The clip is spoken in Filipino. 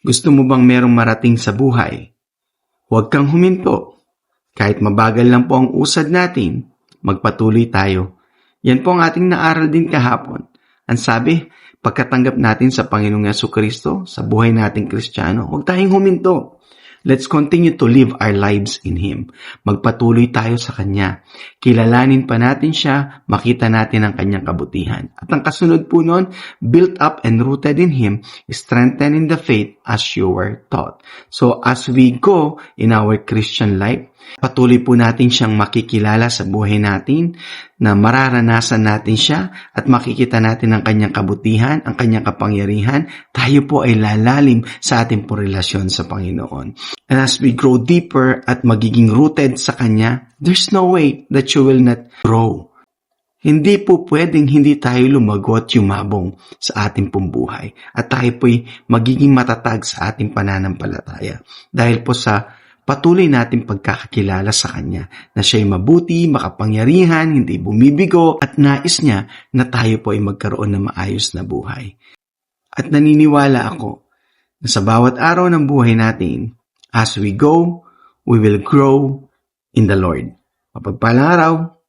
Gusto mo bang merong marating sa buhay? Huwag kang huminto. Kahit mabagal lang po ang usad natin, magpatuloy tayo. Yan po ang ating naaral din kahapon. Ang sabi, pagkatanggap natin sa Panginoong Yesukristo, sa buhay nating Kristiyano, huwag tayong huminto. Let's continue to live our lives in Him. Magpatuloy tayo sa Kanya. Kilalanin pa natin siya, makita natin ang Kanyang kabutihan. At ang kasunod po nun, built up and rooted in Him, strengthened in the faith as you were taught. So as we go in our Christian life, patuloy po natin siyang makikilala sa buhay natin, na mararanasan natin siya at makikita natin ang Kanyang kabutihan, ang Kanyang kapangyarihan. Tayo po ay lalalim sa ating po relasyon sa Panginoon. And as we grow deeper at magiging rooted sa Kanya, there's no way that you will not grow. Hindi po pwedeng hindi tayo lumago at yumabong sa ating pong buhay. At tayo po'y magiging matatag sa ating pananampalataya. Dahil po sa patuloy nating pagkakakilala sa Kanya na siya'y mabuti, makapangyarihan, hindi bumibigo at nais niya na tayo po ay magkaroon ng maayos na buhay. At naniniwala ako na sa bawat araw ng buhay natin, as we go, we will grow in the Lord. Mapagpalang araw!